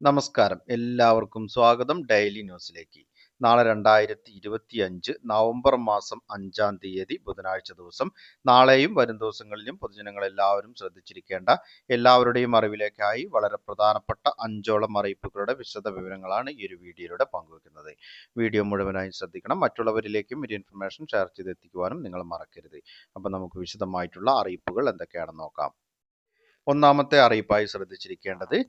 നമസ്കാരം. എല്ലാവർക്കും സ്വാഗതം ഡെയിലി ന്യൂസിലേക്ക്. നാളെ 2025 നവംബർ മാസം 5-ാം തീയതി ബുധനാഴ്ച ദിവസം. നാളെയും വരും ദിവസങ്ങളിലും പൊതുജനങ്ങൾ എല്ലാവരും ശ്രദ്ധിച്ചിരിക്കേണ്ട എല്ലാവരുടെയും അറിവിലേക്കായി വളരെ പ്രധാനപ്പെട്ട 5ഓളം അറിയിപ്പുകളുടെ വിശദ വിവരങ്ങളാണ് ഈ ഒരു വീഡിയോയിലൂടെ പങ്കുവെക്കുന്നത്. വീഡിയോ മുഴുവനായി ശ്രദ്ധിക്കണം. മറ്റുള്ളവരിലേക്കും ഈ ഇൻഫർമേഷൻ ഷെയർ ചെയ്തെത്തിക്കുവാനും നിങ്ങൾ മറക്കരുത്. അപ്പോൾ നമുക്ക് വിശദമായിട്ടുള്ള അറിയിപ്പുകൾ എന്തൊക്കെയാണെന്ന് നോക്കാം. ഒന്നാമത്തെ അറിയിപ്പായി ശ്രദ്ധിച്ചിരിക്കേണ്ടത്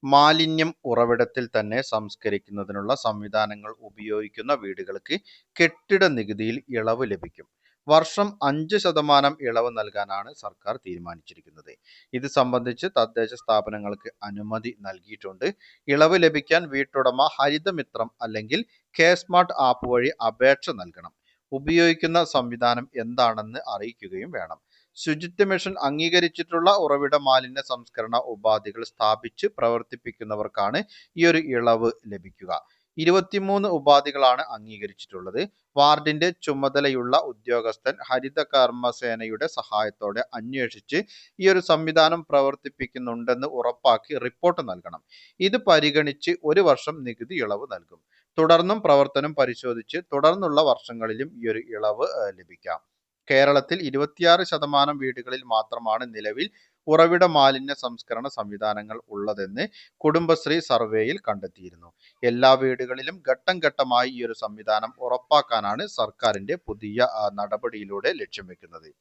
മാലിന്യം ഉറവിടത്തിൽ തന്നെ സംസ്കരിക്കുന്നതിനുള്ള സംവിധാനങ്ങൾ ഉപയോഗിക്കുന്ന വീടുകൾക്ക് കെട്ടിട നികുതിയിൽ ഇളവ് ലഭിക്കും. വർഷം 5% ഇളവ് നൽകാനാണ് സർക്കാർ തീരുമാനിച്ചിരിക്കുന്നത്. ഇത് സംബന്ധിച്ച് തദ്ദേശ സ്ഥാപനങ്ങൾക്ക് അനുമതി നൽകിയിട്ടുണ്ട്. ഇളവ് ലഭിക്കാൻ വീട്ടുടമ ഹരിതമിത്രം അല്ലെങ്കിൽ കെ സ്മാർട്ട് ആപ്പ് വഴി അപേക്ഷ നൽകണം. ഉപയോഗിക്കുന്ന സംവിധാനം എന്താണെന്ന് അറിയിക്കുകയും വേണം. ശുചിത്വ മിഷൻ അംഗീകരിച്ചിട്ടുള്ള ഉറവിട മാലിന്യ സംസ്കരണ ഉപാധികൾ സ്ഥാപിച്ച് പ്രവർത്തിപ്പിക്കുന്നവർക്കാണ് ഈ ഒരു ഇളവ് ലഭിക്കുക. 23 ഉപാധികളാണ് അംഗീകരിച്ചിട്ടുള്ളത്. വാർഡിന്റെ ചുമതലയുള്ള ഉദ്യോഗസ്ഥൻ ഹരിത കർമ്മസേനയുടെ സഹായത്തോടെ അന്വേഷിച്ച് ഈ ഒരു സംവിധാനം പ്രവർത്തിപ്പിക്കുന്നുണ്ടെന്ന് ഉറപ്പാക്കി റിപ്പോർട്ട് നൽകണം. ഇത് പരിഗണിച്ച് 1 വർഷം നികുതി ഇളവ് നൽകും. തുടർന്നും പ്രവർത്തനം പരിശോധിച്ച് തുടർന്നുള്ള വർഷങ്ങളിലും ഈ ഒരു ഇളവ് ലഭിക്കാം. കേരളത്തിൽ 26% വീടുകളിൽ മാത്രമാണ് നിലവിൽ ഉറവിട മാലിന്യ സംസ്കരണ സംവിധാനങ്ങൾ ഉള്ളതെന്ന് കുടുംബശ്രീ സർവേയിൽ കണ്ടെത്തിയിരുന്നു. എല്ലാ വീടുകളിലും ഘട്ടം ഘട്ടമായി ഈ ഒരു സംവിധാനം ഉറപ്പാക്കാനാണ് സർക്കാരിന്റെ പുതിയ നടപടിയിലൂടെ ലക്ഷ്യം വെക്കുന്നത്.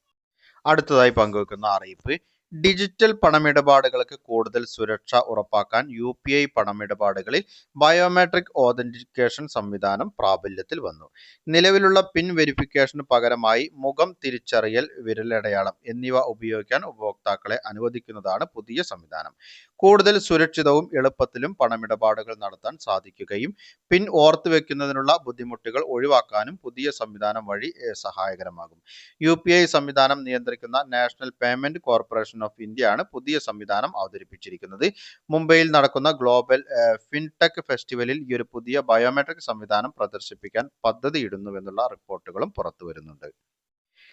അടുത്തതായി പങ്കുവെക്കുന്ന അറിയിപ്പ്, ഡിജിറ്റൽ പണമിടപാടുകൾക്ക് കൂടുതൽ സുരക്ഷ ഉറപ്പാക്കാൻ UPI പണമിടപാടുകളിൽ ബയോമെട്രിക് ഓതന്റിക്കേഷൻ സംവിധാനം പ്രാബല്യത്തിൽ വന്നു. നിലവിലുള്ള പിൻ വെരിഫിക്കേഷന് പകരമായി മുഖം തിരിച്ചറിയൽ, വിരലടയാളം എന്നിവ ഉപയോഗിക്കാൻ ഉപഭോക്താക്കളെ അനുവദിക്കുന്നതാണ് പുതിയ സംവിധാനം. കൂടുതൽ സുരക്ഷിതവും എളുപ്പത്തിലും പണമിടപാടുകൾ നടത്താൻ സാധിക്കുകയും പിൻ ഓർത്തുവെക്കുന്നതിനുള്ള ബുദ്ധിമുട്ടുകൾ ഒഴിവാക്കാനും പുതിയ സംവിധാനം വഴി സഹായകരമാകും. UPI സംവിധാനം നിയന്ത്രിക്കുന്ന നാഷണൽ പേയ്മെന്റ് കോർപ്പറേഷൻ ഓഫ് ഇന്ത്യയാണ് പുതിയ സംവിധാനം അവതരിപ്പിച്ചിരിക്കുന്നത്. മുംബൈയിൽ നടക്കുന്ന ഗ്ലോബൽ ഫിൻടെക് ഫെസ്റ്റിവലിൽ ഈ ഒരു പുതിയ ബയോമെട്രിക് സംവിധാനം പ്രദർശിപ്പിക്കാൻ പദ്ധതിയിടുന്നുവെന്നുള്ള റിപ്പോർട്ടുകളും പുറത്തുവരുന്നുണ്ട്.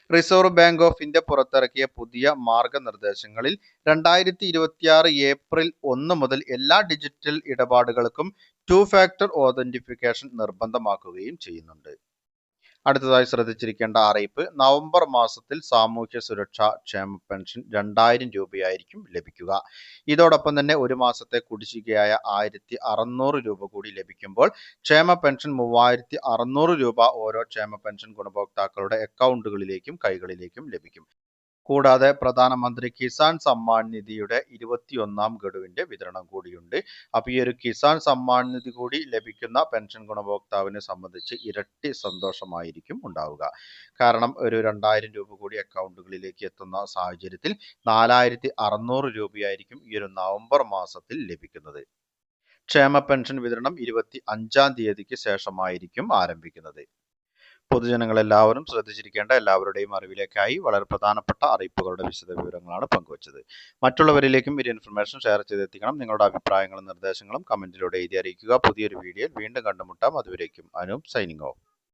റിസർവ് ബാങ്ക് ഓഫ് ഇന്ത്യ പുറത്തിറക്കിയ പുതിയ മാർഗനിർദ്ദേശങ്ങളിൽ 2026 ഏപ്രിൽ 1 മുതൽ എല്ലാ ഡിജിറ്റൽ ഇടപാടുകൾക്കും 2 ഫാക്ടർ ഓതന്റിഫിക്കേഷൻ നിർബന്ധമാക്കുകയും ചെയ്യുന്നുണ്ട്. അടുത്തതായി ശ്രദ്ധിച്ചിരിക്കേണ്ട അറിയിപ്പ്, നവംബർ മാസത്തിൽ സാമൂഹ്യ സുരക്ഷാ ക്ഷേമ പെൻഷൻ 2000 രൂപയായിരിക്കും ലഭിക്കുക. ഇതോടൊപ്പം തന്നെ ഒരു മാസത്തെ കുടിശ്ശികയായ 1600 രൂപ കൂടി ലഭിക്കുമ്പോൾ ക്ഷേമ പെൻഷൻ 3600 രൂപ ഓരോ ക്ഷേമ പെൻഷൻ ഗുണഭോക്താക്കളുടെ അക്കൗണ്ടുകളിലേക്കും കൈകളിലേക്കും ലഭിക്കും. കൂടാതെ പ്രധാനമന്ത്രി കിസാൻ സമ്മാൻ നിധിയുടെ 21ാം ഗഡുവിന്റെ വിതരണം കൂടിയുണ്ട്. അപ്പോൾ ഈ ഒരു കിസാൻ സമ്മാൻ നിധി കൂടി ലഭിക്കുന്ന പെൻഷൻ ഗുണഭോക്താവിനെ സംബന്ധിച്ച് ഇരട്ടി സന്തോഷമായിരിക്കും ഉണ്ടാവുക. കാരണം ഒരു 2000 രൂപ കൂടി അക്കൗണ്ടുകളിലേക്ക് എത്തുന്ന സാഹചര്യത്തിൽ 4600 രൂപയായിരിക്കും ഈ ഒരു നവംബർ മാസത്തിൽ ലഭിക്കുന്നത്. ക്ഷേമ പെൻഷൻ വിതരണം 25-ാം തീയതിക്ക് ശേഷമായിരിക്കും ആരംഭിക്കുന്നത്. പൊതുജനങ്ങൾ എല്ലാവരും ശ്രദ്ധിച്ചിരിക്കേണ്ട എല്ലാവരുടെയും അറിവിലേക്കായി വളരെ പ്രധാനപ്പെട്ട അറിയിപ്പുകളുടെ വിശദ വിവരങ്ങളാണ് പങ്കുവച്ചത്. മറ്റുള്ളവരിലേക്കും ഈ ഇൻഫർമേഷൻ ഷെയർ ചെയ്തെത്തിക്കണം. നിങ്ങളുടെ അഭിപ്രായങ്ങളും നിർദ്ദേശങ്ങളും കമന്റിലൂടെ എഴുതി അറിയിക്കുക. പുതിയൊരു വീഡിയോയിൽ വീണ്ടും കണ്ടുമുട്ടാം. അതുവരേക്കും സൈനിങ് ഓഫ്.